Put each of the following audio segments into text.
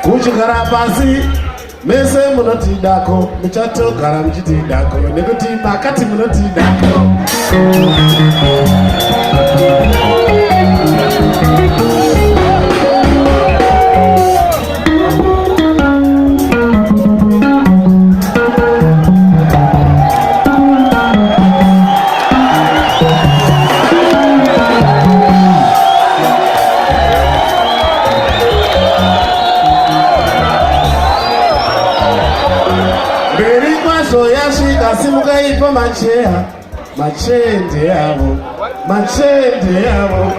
kuchigara pasi mese munotidako muchatogara muchitidako nekuti makati munotidako. Simuka ipo machea, machende yavo, machende yavo.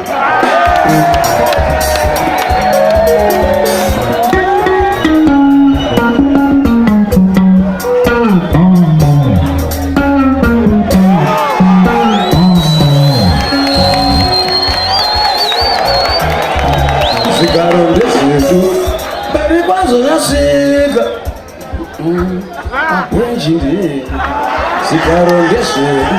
Zigaro ndesedu, bari bazo yasiga. Apenjiri, zigaro ndesedu.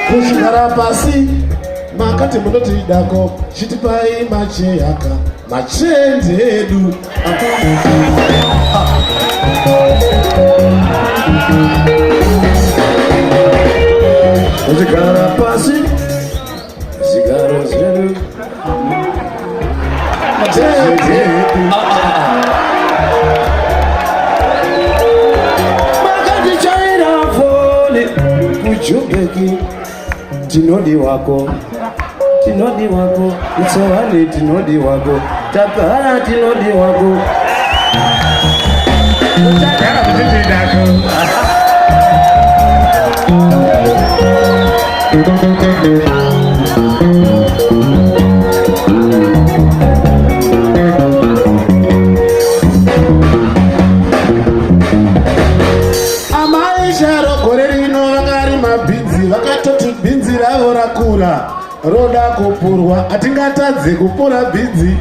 Kushikara pasi makati munotidako chitipai macheyaka machende edu. Kushikara pasi zigaro zedu machende edu. Makati chaira fone kujubeki tinodi wako, tinodi wako, msawani tinodi wako, takara tinodi wako. Takara tinodi wako. Amaisha rokorerino vakari mabhinzi vakatoti bhinzi ravo rakura roda kupurwa atingatadze kupura bhinzi.